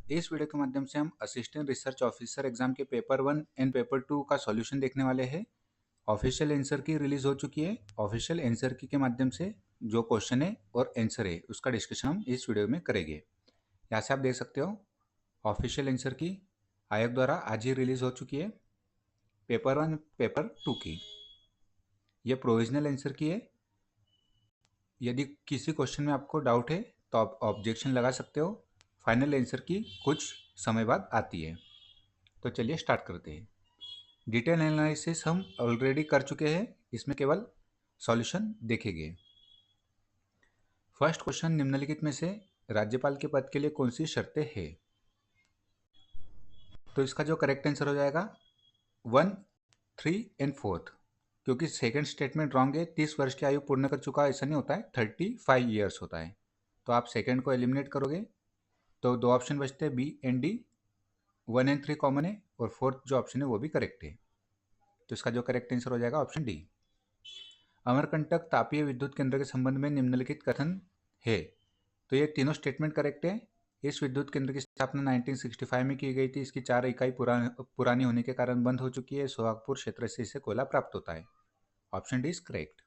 इस वीडियो के माध्यम से हम असिस्टेंट रिसर्च ऑफिसर एग्जाम के पेपर 1 एंड पेपर 2 का सॉल्यूशन देखने वाले हैं। ऑफिशियल आंसर की रिलीज हो चुकी है। ऑफिशियल आंसर की के माध्यम से जो क्वेश्चन है और आंसर है उसका डिस्कशन हम इस वीडियो में करेंगे। यहाँ से आप देख सकते हो ऑफिशियल आंसर की आयोग द्वारा आज ही रिलीज हो चुकी है। पेपर 1 पेपर 2 की ये प्रोविजनल आंसर की है। यदि किसी क्वेश्चन में आपको डाउट है तो आप ऑब्जेक्शन लगा सकते हो। फाइनल आंसर की कुछ समय बाद आती है। तो चलिए स्टार्ट करते हैं। डिटेल एनालिसिस हम ऑलरेडी कर चुके हैं, इसमें केवल सॉल्यूशन देखेंगे। फर्स्ट क्वेश्चन, निम्नलिखित में से राज्यपाल के पद के लिए कौन सी शर्तें हैं? तो इसका जो करेक्ट आंसर हो जाएगा 1, 3 एंड 4, क्योंकि सेकंड स्टेटमेंट रॉन्ग है। 30 वर्ष की आयु पूर्ण कर चुका ऐसा नहीं होता है, 35 ईयर्स होता है। तो आप सेकंड को एलिमिनेट करोगे तो दो ऑप्शन बचते हैं, B and D. 1 and 3 common है और फोर्थ जो ऑप्शन है वो भी करेक्ट है। तो इसका जो करेक्ट आंसर हो जाएगा ऑप्शन डी। अमरकंटक तापीय विद्युत केंद्र के संबंध में निम्नलिखित कथन है। तो ये तीनों स्टेटमेंट करेक्ट है। इस विद्युत केंद्र की स्थापना 1965 में की गई थी। इसकी 4 इकाई पुरानी होने के कारण बंद हो चुकी है। सोहागपुर क्षेत्र से इसे कोयला प्राप्त होता है। Option D is correct.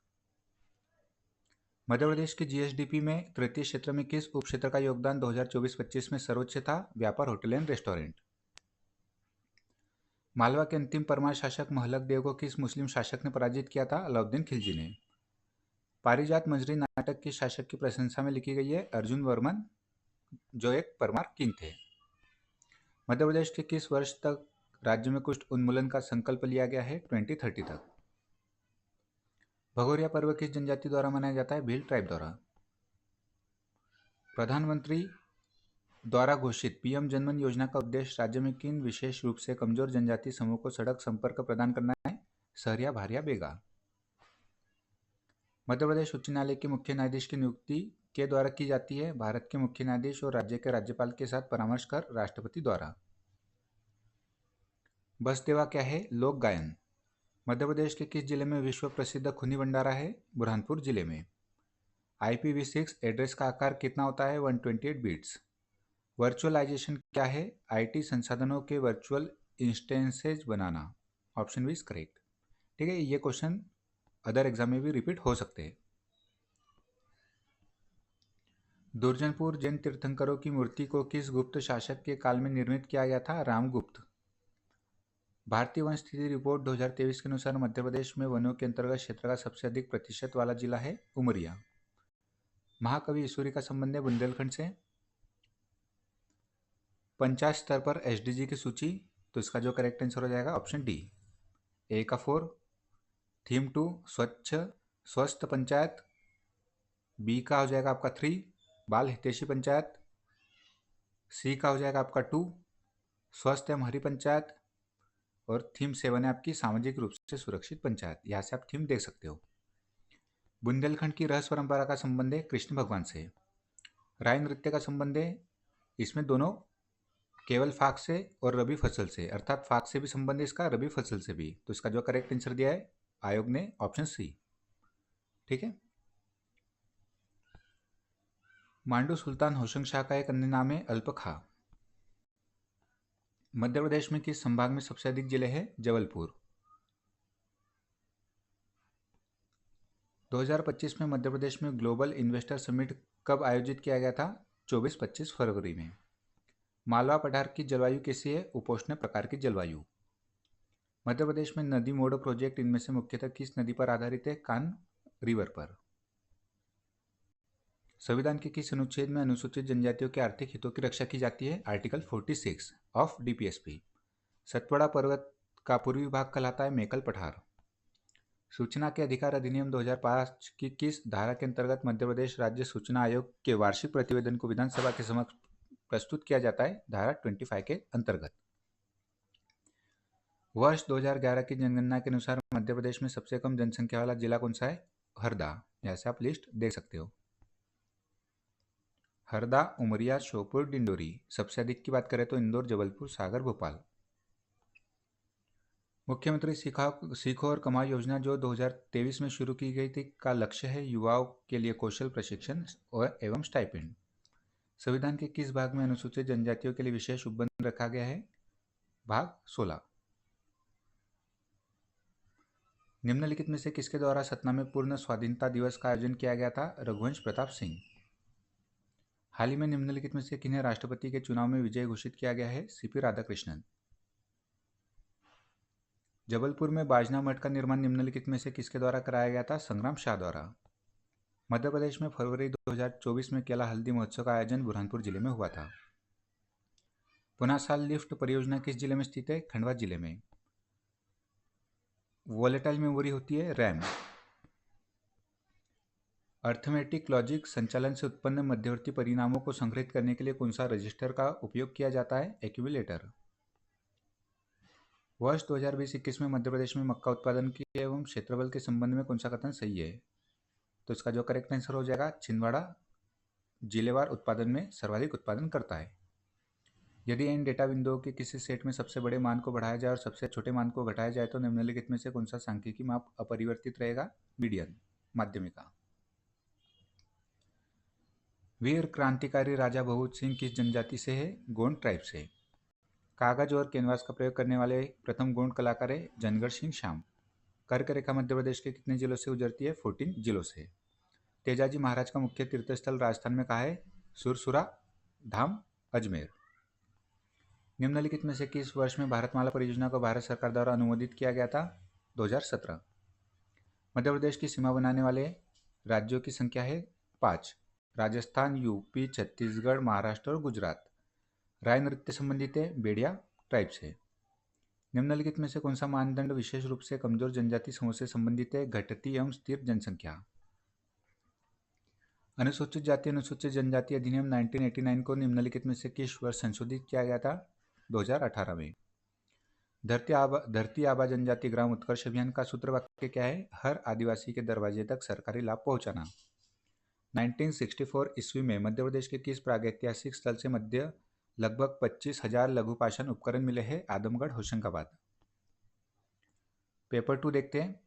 Madhya Pradesh की जीएसडीपी में तृतीय क्षेत्र में किस उप क्षेत्र का योगदान 2024-25 में सर्वोच्च था? व्यापार, होटल एंड रेस्टोरेंट। मालवा के अंतिम परमार शासक महलक देव को किस मुस्लिम शासक ने पराजित किया था? अलाउद्दीन खिलजी ने। पारिजात मंजरी नाटक के शासक की प्रशंसा में लिखी गई है? अर्जुन वर्मन, जो एक परमार किंग थे। मध्य प्रदेश के किस वर्ष तक राज्य में कुष्ठ उन्मूलन का संकल्प लिया गया है? 2030 तक। भगोरिया पर्व किस जनजाति द्वारा मनाया जाता है? भील ट्राइब द्वारा। प्रधानमंत्री द्वारा घोषित पीएम जनमन योजना का उद्देश्य राज्य में किन विशेष रूप से कमजोर जनजाति समूह को सड़क संपर्क प्रदान करना है? सहरिया, भारिया, बेगा। मध्य प्रदेश उच्च न्यायालय के मुख्य न्यायाधीश की नियुक्ति के द्वारा की जाती है? भारत के मुख्य न्यायाधीश और राज्य के राज्यपाल के साथ परामर्श कर राष्ट्रपति द्वारा। बसदेवा क्या है? लोक गायन। मध्य प्रदेश के किस जिले में विश्व प्रसिद्ध खूनी भंडारा है? बुरहानपुर जिले में। IPv6 एड्रेस का आकार कितना होता है? 128 बिट्स। वर्चुअलाइजेशन क्या है? IT संसाधनों के वर्चुअल इंस्टेंसेज बनाना। Option B is correct. ठीक है, ये क्वेश्चन अदर एग्जाम में भी रिपीट हो सकते हैं। दुर्जनपुर जैन तीर्थंकरों की मूर्ति को किस गुप्त शासक के काल में निर्मित किया गया था? रामगुप्त। भारतीय वन स्थिति रिपोर्ट 2023 के अनुसार मध्य प्रदेश में वनों के अंतर्गत क्षेत्र का सबसे अधिक प्रतिशत वाला जिला है? उमरिया। महाकवि ईश्वरी का संबंध है बुंदेलखंड से। पंचायत स्तर पर SDG की सूची, तो इसका जो करेक्ट आंसर हो जाएगा ऑप्शन डी। ए का 4, थीम 2 स्वच्छ स्वस्थ पंचायत, बी का हो जाएगा आपका 3 बाल हितैषी पंचायत, सी का हो जाएगा आपका 2 स्वस्थ एवं हरी पंचायत, और थीम 7 है आपकी सामाजिक रूप से सुरक्षित पंचायत। यहाँ से आप थीम देख सकते हो। बुंदेलखंड की रहस्य परंपरा का संबंध है कृष्ण भगवान से। राय नृत्य का संबंध है, इसमें दोनों केवल फाक से और रबी फसल से, अर्थात फाक से भी संबंध है इसका, रबी फसल से भी। तो इसका जो करेक्ट आंसर दिया है आयोग ने ऑप्शन सी। ठीक है। मांडू सुल्तान होशंग शाह का एक अन्य नाम है अल्प खां। मध्य प्रदेश में किस संभाग में सबसे अधिक जिले हैं? जबलपुर। 2025 में मध्य प्रदेश में ग्लोबल इन्वेस्टर समिट कब आयोजित किया गया था? 24-25 फरवरी में। मालवा पठार की जलवायु कैसी है? उपोष्ण प्रकार की जलवायु। मध्य प्रदेश में नदी मोड़ प्रोजेक्ट इनमें से मुख्यतः किस नदी पर आधारित है? कान रिवर पर। संविधान के किस अनुच्छेद में अनुसूचित जनजातियों के आर्थिक हितों की रक्षा की जाती है? Article 46 of DPSP। सतपुड़ा पर्वत का पूर्वी भाग कहलाता है मेकल पठार। सूचना के अधिकार अधिनियम 2005 की किस धारा के अंतर्गत मध्य प्रदेश राज्य सूचना आयोग के वार्षिक प्रतिवेदन को विधानसभा के समक्ष प्रस्तुत किया जाता है? धारा 25 के अंतर्गत। वर्ष 2011 की जनगणना के अनुसार मध्य प्रदेश में सबसे कम जनसंख्या वाला जिला कौन सा है? हरदा। जैसे आप लिस्ट देख सकते हो। हरदा, उमरिया, श्योपुर, डिंडोरी। सबसे अधिक की बात करें तो इंदौर, जबलपुर, सागर, भोपाल। मुख्यमंत्री सीखो और कमाओ योजना जो 2023 में शुरू की गई थी का लक्ष्य है युवाओं के लिए कौशल प्रशिक्षण और एवं स्टाइपेंड। संविधान के किस भाग में अनुसूचित जनजातियों के लिए विशेष उपबंध रखा गया है? भाग 16। निम्नलिखित में से किसके द्वारा सतना में पूर्ण स्वाधीनता दिवस का आयोजन किया गया था? रघुवंश प्रताप सिंह। हाल ही में निम्नलिखित में से किन्हें राष्ट्रपति के चुनाव में विजयी घोषित किया गया है? सीपी राधाकृष्णन। जबलपुर में बाजना मठ का निर्माण निम्नलिखित में से किसके द्वारा कराया गया था? संग्राम शाह द्वारा। मध्य प्रदेश में फरवरी 2024 में केला हल्दी महोत्सव का आयोजन बुरहानपुर जिले में हुआ था। पुनासाल लिफ्ट परियोजना किस जिले में स्थित है? खंडवा जिले में। वोलेटाइल मेमोरी होती है रैम। अर्थमेटिक लॉजिक संचालन से उत्पन्न मध्यवर्ती परिणामों को संग्रहित करने के लिए कौन सा रजिस्टर का उपयोग किया जाता है? एक्यूमुलेटर। वर्ष 2020-21 में मध्य प्रदेश में मक्का उत्पादन की एवं क्षेत्रफल के संबंध में कौन सा कथन सही है? तो इसका जो करेक्ट आंसर हो जाएगा, छिंदवाड़ा जिलेवार उत्पादन में सर्वाधिक उत्पादन करता है। यदि इन डेटा बिंदुओं के किसी सेट में सबसे बड़े मान को बढ़ाया जाए और सबसे छोटे मान को घटाया जाए तो निम्नलिखित में से कौन सा सांख्यिकी माप अपरिवर्तित रहेगा? मीडियन, माध्यमिका। वीर क्रांतिकारी राजा भगत सिंह किस जनजाति से है? गोंड ट्राइब से। कागज और कैनवास का प्रयोग करने वाले प्रथम गोंड कलाकार है जनगढ़ सिंह श्याम। कर्क रेखा मध्य प्रदेश के कितने जिलों से गुजरती है? 14 जिलों से। तेजाजी महाराज का मुख्य तीर्थस्थल राजस्थान में कहाँ है? सुरसुरा धाम, अजमेर। निम्नलिखित में से किस वर्ष में भारतमाला परियोजना को भारत सरकार द्वारा अनुमोदित किया गया था? 2017। मध्य प्रदेश की सीमा बनाने वाले राज्यों की संख्या है 5। राजस्थान, यूपी, छत्तीसगढ़, महाराष्ट्र और गुजरात। राय नृत्य संबंधित है बेड़िया ट्राइब से। निम्नलिखित में से कौन सा मानदंड विशेष रूप से कमजोर जनजाति समूह से संबंधित है? घटती एवं स्थिर जनसंख्या। अनुसूचित जाति अनुसूचित जनजाति अधिनियम 1989 को निम्नलिखित में से किस वर्ष संशोधित किया गया था? 2018 में। धरती आबा जनजाति ग्राम उत्कर्ष अभियान का सूत्र वाक्य क्या है? हर आदिवासी के दरवाजे तक सरकारी लाभ पहुंचाना। 1964 ईस्वी में मध्य प्रदेश के किस प्रागैतिहासिक स्थल से मध्य लगभग 25,000 लघुपाषाण उपकरण मिले हैं? आदमगढ़, होशंगाबाद। पेपर 2 देखते हैं।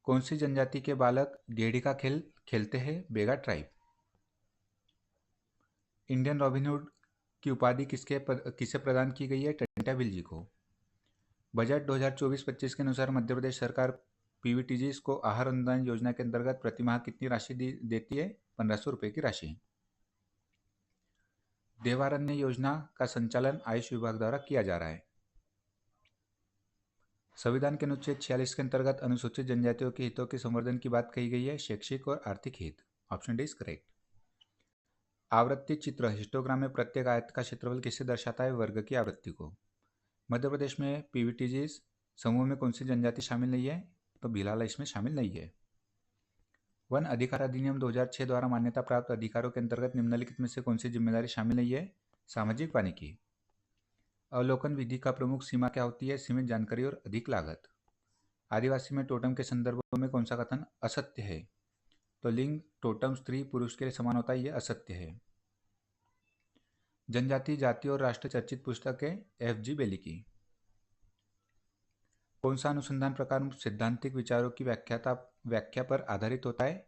कौन सी जनजाति के बालक गेड़ी का खेल खेलते हैं? बेगा ट्राइब। इंडियन रॉबिनहुड की उपाधि किसे प्रदान की गई है? टंट्याभिल जी को। बजट 2024-25 के अनुसार मध्य प्रदेश सरकार पीवीटीजीज को आहार अनुदान योजना के अंतर्गत प्रतिमाह कितनी राशि देती है? 1500 रुपये की राशि। देवारण्य योजना का संचालन आयुष विभाग द्वारा किया जा रहा है। संविधान के अनुच्छेद 46 के अंतर्गत अनुसूचित जनजातियों के हितों के संवर्धन की बात कही गई है। शैक्षिक और आर्थिक हित। Option D is correct. आवृत्ति चित्र हिस्टोग्राम में प्रत्येक आयत का क्षेत्रफल किससे दर्शाता है? वर्ग की आवृत्ति को। मध्य प्रदेश में पीवीटीजीज समूह में कौन सी जनजाति शामिल नहीं है? तो भिलाला इसमें शामिल नहीं है। वन अधिकार अधिनियम 2006 द्वारा मान्यता प्राप्त अधिकारों के अंतर्गत निम्नलिखित में से कौन सी जिम्मेदारी शामिल नहीं है? सामाजिक वानिकी। अवलोकन विधि का प्रमुख सीमा क्या होती है? सीमित जानकारी और अधिक लागत। आदिवासी में टोटम के संदर्भ में कौन सा कथन असत्य है? तो लिंग टोटम स्त्री पुरुष के लिए समान होता है, यह असत्य है। जनजाति, जाति और राष्ट्र चर्चित पुस्तक है FG बेली की। कौन सा अनुसंधान प्रकार सिद्धांतिक विचारों की व्याख्या पर आधारित होता है?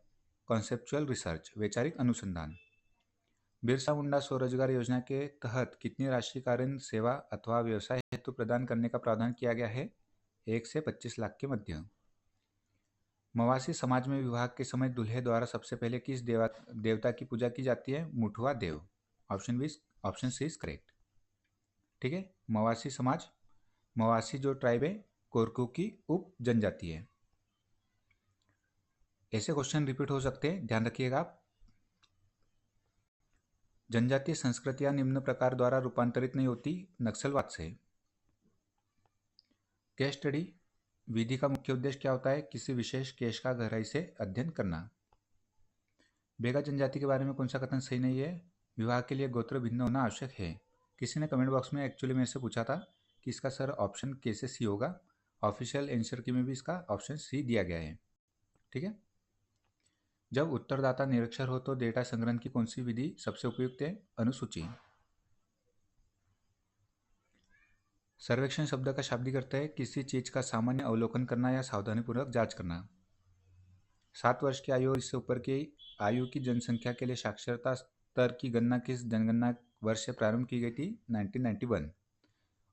कॉन्सेप्चुअल रिसर्च, वैचारिक अनुसंधान। बिरसा मुंडा स्वरोजगार योजना के तहत कितनी राशि का ऋण सेवा अथवा व्यवसाय हेतु प्रदान करने का प्रावधान किया गया है? 1 से 25 लाख के मध्य। मवासी समाज में विवाह के समय दूल्हे द्वारा सबसे पहले किस देवता की पूजा की जाती है? Muthwa Dev. Option C is correct. ठीक है। मवासी समाज, मवासी जो ट्राइब है कोरकू की उप जनजाति है। ऐसे क्वेश्चन रिपीट हो सकते हैं, ध्यान रखिएगा आप। जनजातीय संस्कृतियां निम्न प्रकार द्वारा रूपांतरित नहीं होती नक्सलवाद से। केस स्टडी विधि का मुख्य उद्देश्य क्या होता है? किसी विशेष केस का गहराई से अध्ययन करना। बेगा जनजाति के बारे में कौन सा कथन सही नहीं है? विवाह के लिए गोत्र भिन्न होना आवश्यक है। किसी ने कमेंट बॉक्स में एक्चुअली मेरे से पूछा था कि इसका सर ऑप्शन के से सी होगा। ऑफिशियल आंसर की में भी इसका ऑप्शन सी दिया गया है। ठीक है। जब उत्तरदाता निरक्षर हो तो डेटा संग्रहण की कौन सी विधि सबसे उपयुक्त है? अनुसूची। सर्वेक्षण शब्द का शाब्दिक अर्थ है किसी चीज का सामान्य अवलोकन करना या सावधानीपूर्वक जांच करना। 7 वर्ष की आयु और इससे ऊपर की आयु की जनसंख्या के लिए साक्षरता स्तर की गणना किस जनगणना वर्ष से प्रारंभ की गई थी? 1991।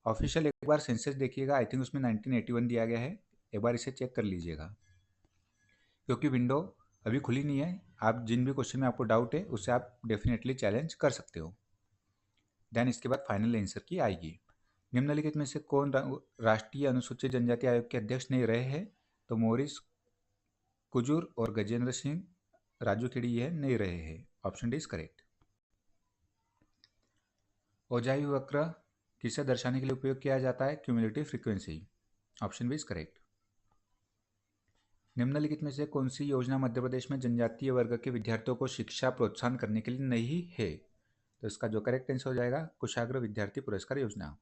ऑफिशियल एक बार सेंसस देखिएगा, आई थिंक उसमें 1981 दिया गया है, एक बार इसे चेक कर लीजिएगा, क्योंकि विंडो अभी खुली नहीं है। आप जिन भी क्वेश्चन में आपको डाउट है उससे आप डेफिनेटली चैलेंज कर सकते हो। देन इसके बाद फाइनल आंसर की आएगी। निम्नलिखित में से कौन राष्ट्रीय अनुसूचित जनजाति आयोग के अध्यक्ष नहीं रहे हैं? तो मोरिस कुजूर और गजेंद्र सिंह राजू खेड़ी यह नहीं रहे हैं। Option D is correct. ओजाई वक्र किसे दर्शाने के लिए उपयोग किया जाता है? Cumulative frequency. Option B is correct. निम्नलिखित में से कौन सी योजना मध्य प्रदेश में जनजातीय वर्ग के विद्यार्थियों को शिक्षा प्रोत्साहन करने के लिए नहीं है? तो इसका जो करेक्ट आंसर हो जाएगा कुशाग्र विद्यार्थी पुरस्कार योजना।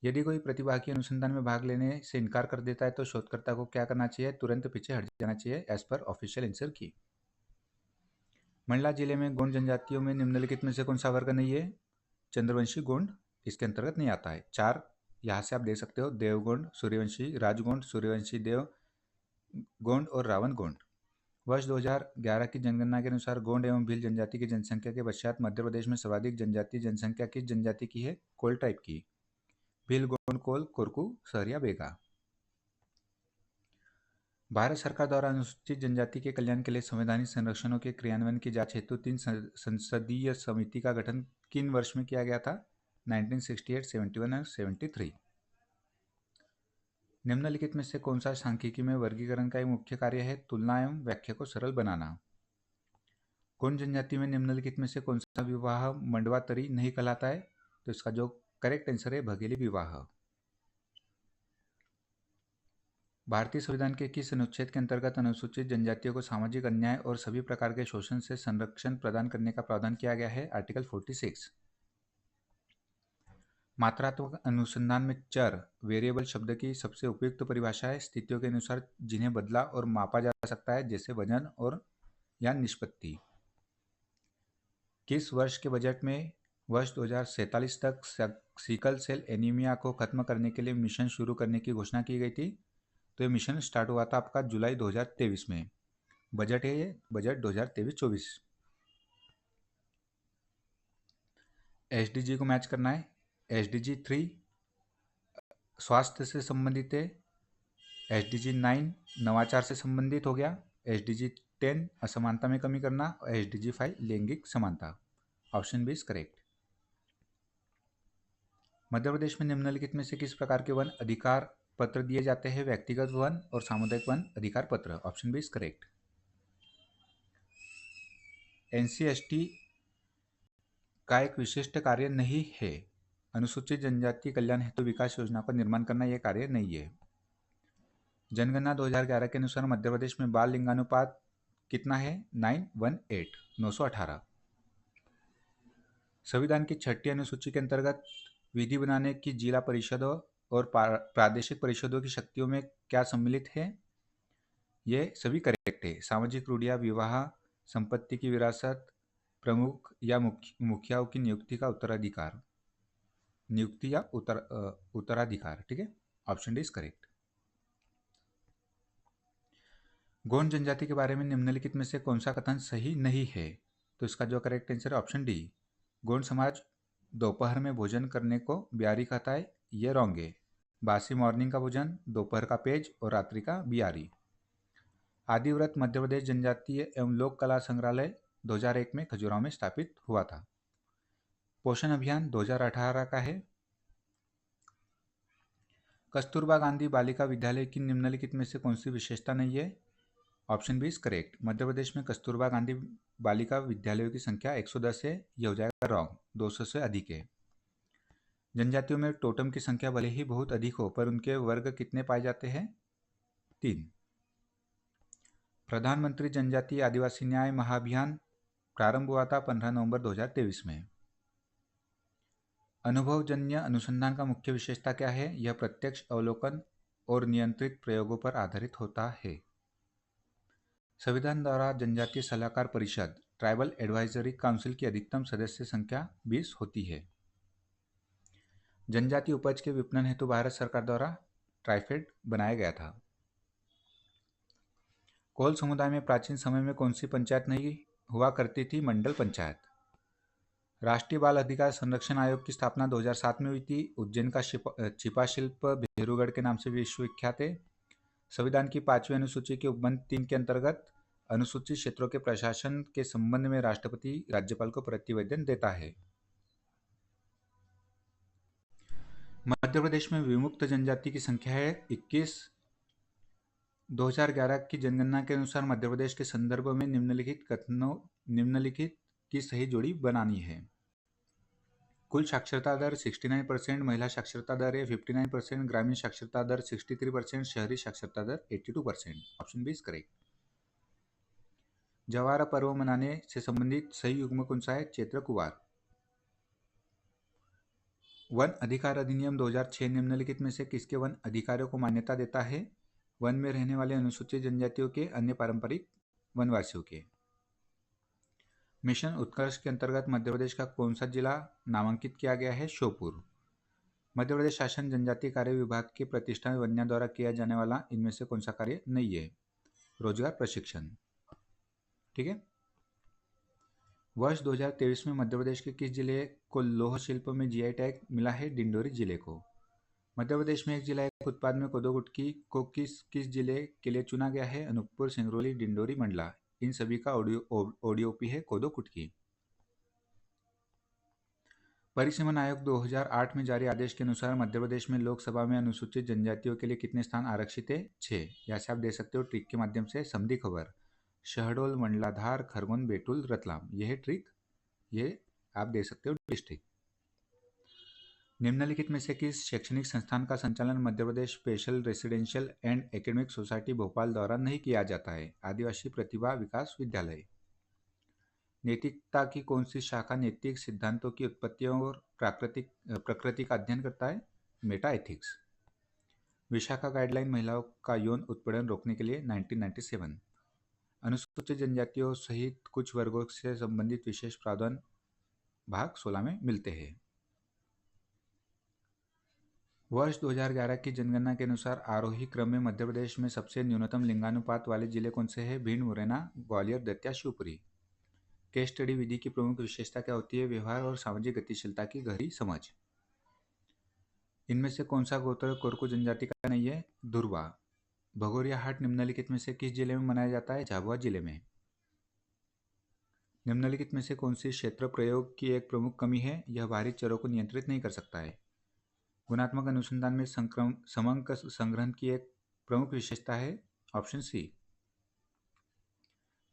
यदि कोई प्रतिभागी अनुसंधान में भाग लेने से इनकार कर देता है तो शोधकर्ता को क्या करना चाहिए? तुरंत पीछे हट जाना चाहिए, एज पर ऑफिशियल आंसर की। मंडला जिले में गोंड जनजातियों में निम्नलिखित में से कौन सा वर्ग नहीं है? चंद्रवंशी गोंड इसके अंतर्गत नहीं आता है। 4 यहाँ से आप दे सकते हो, देवगोंड, सूर्यवंशी राजगोंड, सूर्यवंशी देव गोंड और रावण गोंड। वर्ष 2011 की जनगणना के अनुसार गोंड एवं भील जनजाति की जनसंख्या के पश्चात मध्य प्रदेश में सर्वाधिक जनजातीय जनसंख्या किस जनजाति की है? कोल टाइप की। भील, गोंड, कोल, कोरकू, सहरिया, बेगा। भारत सरकार द्वारा अनुसूचित जनजाति के कल्याण के लिए संवैधानिक संरक्षणों के क्रियान्वयन की जांच हेतु 3 संसदीय समिति का गठन किन वर्ष में किया गया था? 1968, 71 और 73। निम्नलिखित में से कौन सा सांख्यिकी में वर्गीकरण का एक मुख्य कार्य है? तुलना एवं व्याख्या को सरल बनाना। गोंड जनजाति में निम्नलिखित में से कौन सा विवाह मंडवातरी नहीं कहलाता है? तो इसका जो करेक्ट आंसर है भगेली विवाह। भारतीय संविधान के किस अनुच्छेद के अंतर्गत अनुसूचित जनजातियों को सामाजिक अन्याय और सभी प्रकार के शोषण से संरक्षण प्रदान करने का प्रावधान किया गया है? आर्टिकल 46। मात्रात्मक अनुसंधान में चर वेरिएबल शब्द की सबसे उपयुक्त परिभाषा है? स्थितियों के अनुसार जिन्हें बदला और मापा जा सकता है, जैसे वजन और या निष्पत्ति। किस वर्ष के बजट में वर्ष 2047 तक सिकल सेल एनीमिया को खत्म करने के लिए मिशन शुरू करने की घोषणा की गई थी? तो ये मिशन स्टार्ट हुआ था आपका जुलाई 2023 में। बजट है ये, बजट 2023-24। एसडीजी को मैच करना है। एसडीजी 3 स्वास्थ्य से संबंधित है, एसडीजी 9 नवाचार से संबंधित हो गया, एसडीजी 10 असमानता में कमी करना और एसडीजी 5 लैंगिक समानता। Option B is correct. Madhya Pradesh में निम्नलिखित में से किस प्रकार के वन अधिकार पत्र दिए जाते हैं? व्यक्तिगत वन और सामुदायिक वन अधिकार पत्र। Option B is correct. NCST का एक विशिष्ट कार्य नहीं है? अनुसूचित जनजाति कल्याण हेतु विकास योजना का निर्माण करना यह कार्य नहीं है। जनगणना 2011 के अनुसार मध्य प्रदेश में बाल लिंगानुपात कितना है? 918, 918। संविधान की 6ठी अनुसूची के अंतर्गत विधि बनाने की जिला परिषदों और प्रादेशिक परिषदों की शक्तियों में क्या सम्मिलित है? ये सभी करेक्ट है। सामाजिक रूढ़ियां, विवाह, संपत्ति की विरासत, प्रमुख या मुखियाओं की नियुक्ति का उत्तराधिकार, नियुक्ति या उत्तराधिकार। ठीक है, option D is correct. Gond जनजाति के बारे में निम्नलिखित में से कौन सा कथन सही नहीं है? तो इसका जो करेक्ट आंसर है ऑप्शन डी। गोंड समाज दोपहर में भोजन करने को बिहारी कहता है, ये रॉन्ग है। बासी मॉर्निंग का भोजन, दोपहर का पेज और रात्रि का बिहारी। आदिव्रत मध्य प्रदेश जनजातीय एवं लोक कला संग्रहालय 2001 में खजुराहो में स्थापित हुआ था। पोषण अभियान 2018 का है। कस्तूरबा गांधी बालिका विद्यालय की निम्नलिखित में से कौन सी विशेषता नहीं है? Option B is correct. Madhya Pradesh में कस्तूरबा गांधी बालिका विद्यालयों की संख्या 110 है, यह हो जाएगा रॉन्ग, 200 से अधिक है। जनजातियों में टोटम की संख्या भले ही बहुत अधिक हो, पर उनके वर्ग कितने पाए जाते हैं? 3। प्रधानमंत्री जनजातीय आदिवासी न्याय महाअभियान प्रारंभ हुआ था 15 नवंबर 2023 में। अनुभवजन्य अनुसंधान का मुख्य विशेषता क्या है? यह प्रत्यक्ष अवलोकन और नियंत्रित प्रयोगों पर आधारित होता है। संविधान द्वारा जनजातीय सलाहकार परिषद ट्राइबल एडवाइजरी काउंसिल की अधिकतम सदस्य संख्या 20 होती है। जनजातीय उपज के विपणन हेतु भारत सरकार द्वारा ट्राइफेड बनाया गया था। कोल समुदाय में प्राचीन समय में कौन सी पंचायत नहीं हुआ करती थी? मंडल पंचायत। राष्ट्रीय बाल अधिकार संरक्षण आयोग की स्थापना 2007 में हुई थी। उज्जैन का छिपा शिल्प भेरूगढ़ के नाम से विश्वविख्यात है। संविधान की 5वीं अनुसूची के उपबंध 3 के अंतर्गत अनुसूचित क्षेत्रों के प्रशासन के संबंध में राष्ट्रपति राज्यपाल को प्रतिवेदन देता है। मध्य प्रदेश में विमुक्त जनजाति की संख्या है 21। 2011 की जनगणना के अनुसार मध्य प्रदेश के संदर्भ में निम्नलिखित की सही जोड़ी बनानी है। कुल साक्षरता दर 69%, महिला साक्षरता दर है 59%, ग्रामीण साक्षरता दर 63%, शहरी साक्षरता दर 82%। Option B is correct. Jawara पर्व मनाने से संबंधित सही युग्म कौन सा है? चैत्र कुवार। वन अधिकार अधिनियम 2006 निम्नलिखित में से किसके वन अधिकारियों को मान्यता देता है? वन में रहने वाले अनुसूचित जनजातियों के, अन्य पारंपरिक वनवासियों के। मिशन उत्कर्ष के अंतर्गत मध्य प्रदेश का कौन सा जिला नामांकित किया गया है? श्योपुर। मध्य प्रदेश शासन जनजातीय कार्य विभाग के प्रतिष्ठान वन्या द्वारा किया जाने वाला इनमें से कौन सा कार्य नहीं है? रोजगार प्रशिक्षण। ठीक है। वर्ष 2023 में मध्य प्रदेश के किस जिले को लौह शिल्प में जीआई टैग मिला है? डिंडोरी जिले को। मध्य प्रदेश में एक जिला एक उत्पाद में कोदो कुटकी को किस जिले के लिए चुना गया है? अनूपपुर, सिंगरौली, डिंडोरी, मंडला। इन सभी का ओडीओपी है कोदो कुटकी। परिसीमन आयोग 2008 में जारी आदेश के अनुसार मध्य प्रदेश में लोकसभा में अनुसूचित जनजातियों के लिए कितने स्थान आरक्षित है? 6। यहाँ से आप दे सकते हो ट्रिक के माध्यम से समधी खबर। शहडोल, मंडलाधार, खरगोन, बैतूल, रतलाम। यह है ट्रिक, ये आप दे सकते हो डिस्ट्रिक्ट। निम्नलिखित में से किस शैक्षणिक संस्थान का संचालन Madhya Pradesh special residential and academic society Bhopal द्वारा नहीं किया जाता है? आदिवासी प्रतिभा विकास विद्यालय। नैतिकता की कौन सी शाखा नैतिक सिद्धांतों की उत्पत्ति और प्रकृति का अध्ययन करता है? Meta ethics. विशाखा गाइडलाइन महिलाओं का यौन उत्पीड़न रोकने के लिए 1997। अनुसूचित जनजातियों सहित कुछ वर्गों से संबंधित विशेष प्रावधान भाग 16 में मिलते हैं। वर्ष 2011 की जनगणना के अनुसार आरोही क्रम में मध्य प्रदेश में सबसे न्यूनतम लिंगानुपात वाले जिले कौन से हैं? भिंड, मुरैना, ग्वालियर, दतिया, शिवपुरी। केस स्टडी विधि की प्रमुख विशेषता क्या होती है? व्यवहार और सामाजिक गतिशीलता की गहरी समझ। इनमें से कौन सा गोत्र कोरकू जनजाति का नहीं है? धुरवा। भगोरिया हाट निम्नलिखित में से किस जिले में मनाया जाता है? झाबुआ जिले में। निम्नलिखित में से कौन सी क्षेत्र प्रयोग की एक प्रमुख कमी है? यह बाहरी चरों को नियंत्रित नहीं कर सकता है। गुणात्मक अनुसंधान में समंक संग्रहण की एक प्रमुख विशेषता है? Option C.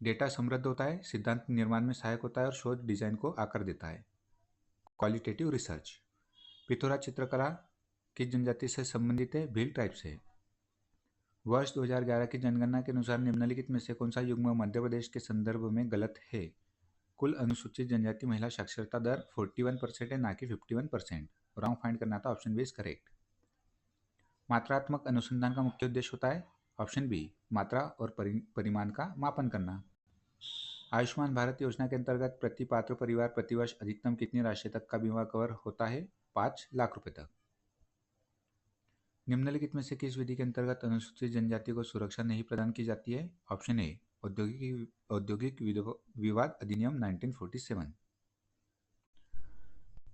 डेटा समृद्ध होता है, सिद्धांत निर्माण में सहायक होता है और शोध डिजाइन को आकार देता है। Qualitative research. पिथौरा चित्रकला किस जनजाति से संबंधित है? भील ट्राइब से। वर्ष 2011 की जनगणना के अनुसार निम्नलिखित में से कौन सा युग्म मध्य प्रदेश के संदर्भ में गलत है? कुल अनुसूचित जनजाति महिला साक्षरता दर 41% है, ना कि 51%। रॉन्ग फाइंड करना था, ऑप्शन बी इज करेक्ट। मात्रात्मक अनुसंधान का मुख्य उद्देश्य होता है? ऑप्शन बी, मात्रा और परिमाण का मापन करना। आयुष्मान भारत योजना के अंतर्गत प्रति पात्र परिवार प्रतिवर्ष अधिकतम कितनी राशि तक का बीमा कवर होता है? 5 लाख रुपए तक। निम्नलिखित में से किस विधि के अंतर्गत अनुसूचित जनजाति को सुरक्षा नहीं प्रदान की जाती है? ऑप्शन ए, औद्योगिक विवाद अधिनियम 1947।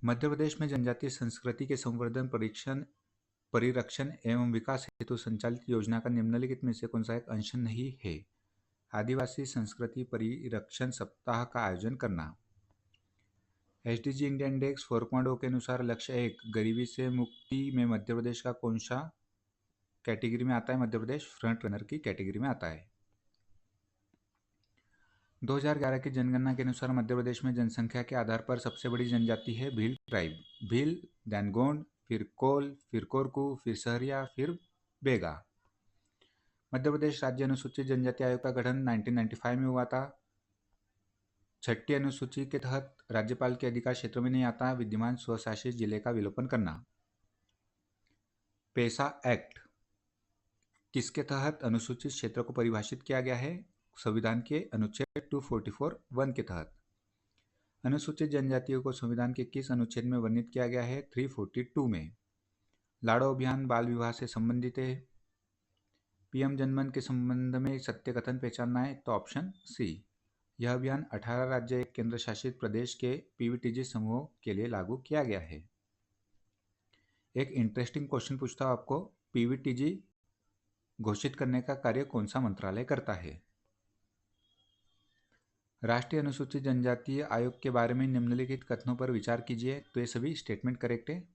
मध्य प्रदेश में जनजातीय संस्कृति के संवर्धन, परिरक्षण एवं विकास हेतु संचालित योजना का निम्नलिखित में से कौन सा एक अंश नहीं है? आदिवासी संस्कृति परिरक्षण सप्ताह का आयोजन करना। एसडीजी इंडिया इंडेक्स 4.0 के अनुसार लक्ष्य 1 गरीबी से मुक्ति में मध्य प्रदेश का कौन सा कैटेगरी में आता है? मध्य प्रदेश फ्रंट रनर की कैटेगरी में आता है। 2011 की जनगणना के अनुसार मध्य प्रदेश में जनसंख्या के आधार पर सबसे बड़ी जनजाति है भील ट्राइब। भील, देन गोंड, फिर कोल, फिर कोरकू, फिर सहरिया, फिर बेगा। मध्य प्रदेश राज्य अनुसूचित जनजाति आयोग का गठन 1995 में हुआ था। 6ठी अनुसूची के तहत राज्यपाल के अधिकार क्षेत्र में नहीं आता विद्यमान स्वशासित जिले का विलोपन करना। पेसा एक्ट किसके तहत अनुसूचित क्षेत्र को परिभाषित किया गया है? संविधान के अनुच्छेद 244(1) के तहत। अनुसूचित जनजातियों को संविधान के किस अनुच्छेद में वर्णित किया गया है? 342 में। लाड़ो अभियान बाल विवाह से संबंधित है। पीएम जनमन के संबंध में सत्य कथन पहचानना है तो ऑप्शन सी। यह अभियान 18 राज्य एक केंद्र शासित प्रदेश के पीवीटीजी समूहों के लिए लागू किया गया है। एक इंटरेस्टिंग क्वेश्चन पूछता हूं आपको, पीवीटीजी घोषित करने का कार्य कौन सा मंत्रालय करता है? राष्ट्रीय अनुसूचित जनजातीय आयोग के बारे में निम्नलिखित कथनों पर विचार कीजिए। तो ये सभी स्टेटमेंट करेक्ट है।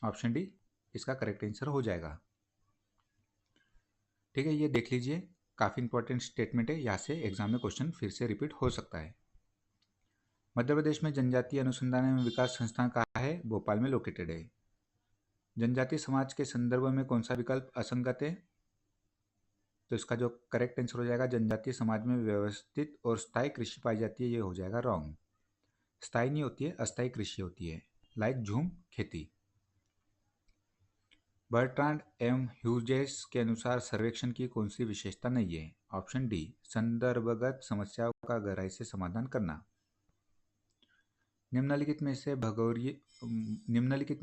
ऑप्शन डी इसका करेक्ट आंसर हो जाएगा। ठीक है, ये देख लीजिए, काफ़ी इंपॉर्टेंट स्टेटमेंट है, यहाँ से एग्जाम में क्वेश्चन फिर से रिपीट हो सकता है। मध्य प्रदेश में जनजातीय अनुसंधान एवं विकास संस्थान कहाँ है? भोपाल में लोकेटेड है। जनजातीय समाज के संदर्भ में कौन सा विकल्प असंगत है? तो इसका जो करेक्ट आंसर हो जाएगा, जनजातीय समाज में व्यवस्थित और स्थायी कृषि पाई जाती है, ये हो जाएगा रॉन्ग। स्थायी नहीं होती है, अस्थायी कृषि होती है, लाइक झूम खेती। बर्ट्रांड एम ह्यूजेस के अनुसार सर्वेक्षण की कौन सी विशेषता नहीं है? ऑप्शन डी संदर्भगत समस्याओं का गहराई से समाधान करना। निम्नलिखित में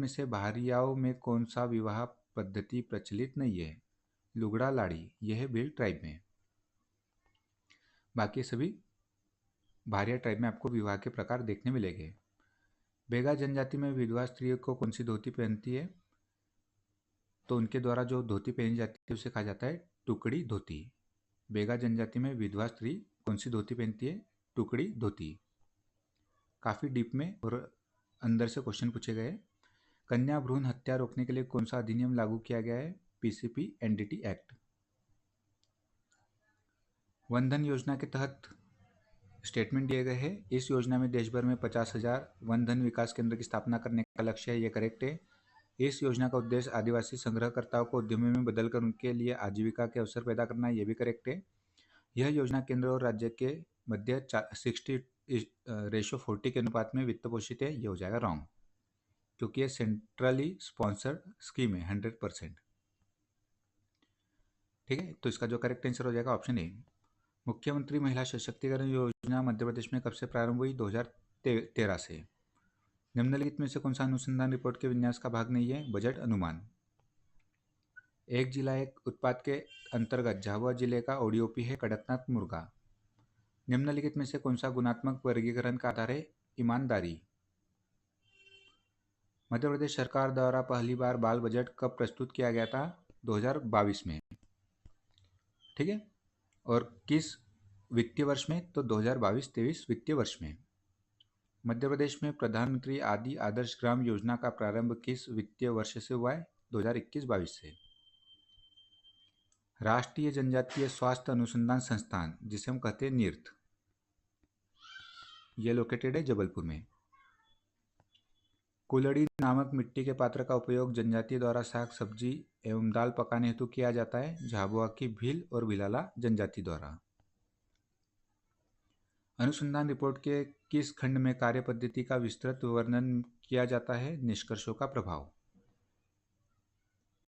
से बाहरियाओं में कौन सा विवाह पद्धति प्रचलित नहीं है? लुगड़ा लाड़ी, यह है भील ट्राइब में। बाकी सभी बाहरिया ट्राइब में आपको विवाह के प्रकार देखने मिलेंगे। बेगा जनजाति में विधवा स्त्रियों को कौन सी धोती पहनती है? तो उनके द्वारा जो धोती पहनी जाती है उसे कहा जाता है टुकड़ी धोती। बेगा जनजाति में विधवा स्त्री कौन सी धोती पहनती है? टुकड़ी धोती। काफ़ी डीप में और अंदर से क्वेश्चन पूछे गए। कन्या भ्रूण हत्या रोकने के लिए कौन सा अधिनियम लागू किया गया है? PCP NDT act. वनधन योजना के तहत स्टेटमेंट दिए गए हैं। इस योजना में देश भर में 50,000 वनधन विकास केंद्र की स्थापना करने का लक्ष्य है, ये करेक्ट है। इस योजना का उद्देश्य आदिवासी संग्रहकर्ताओं को उद्यमी में बदलकर उनके लिए आजीविका के अवसर पैदा करना है, ये भी करेक्ट है। यह योजना केंद्र और राज्य के मध्य 60:40 के अनुपात में वित्त पोषित है, ये हो जाएगा रॉन्ग, क्योंकि ये सेंट्रली स्पॉन्सर्ड स्कीम है 100%। ठीक है, तो इसका जो करेक्ट आंसर हो जाएगा ऑप्शन ए। मुख्यमंत्री महिला सशक्तिकरण योजना मध्य प्रदेश में कब से प्रारंभ हुई? 2013 से। निम्नलिखित में से कौन सा अनुसंधान रिपोर्ट के विन्यास का भाग नहीं है? बजट अनुमान। एक जिला एक उत्पाद के अंतर्गत झाबुआ जिले का ओडीओपी है कड़कनाथ मुर्गा। निम्नलिखित में से कौन सा गुणात्मक वर्गीकरण का आधार है? ईमानदारी। मध्य प्रदेश सरकार द्वारा पहली बार बाल बजट कब प्रस्तुत किया गया था? 2022 में। ठीक है, और किस वित्तीय वर्ष में? तो 2022-23 वित्तीय वर्ष में। मध्य प्रदेश में प्रधानमंत्री आदि आदर्श ग्राम योजना का प्रारंभ किस वित्तीय वर्ष से हुआ है? 2021-22 से। राष्ट्रीय जनजातीय स्वास्थ्य अनुसंधान संस्थान, जिसे हम कहते हैं नीर्थ, ये लोकेटेड है जबलपुर में। कुलड़ी नामक मिट्टी के पात्र का उपयोग जनजाति द्वारा साग सब्जी एवं दाल पकाने हेतु किया जाता है, झाबुआ की भील और भिलाला जनजाति द्वारा। अनुसंधान रिपोर्ट के किस खंड में कार्य पद्धति का विस्तृत वर्णन किया जाता है? निष्कर्षों का प्रभाव।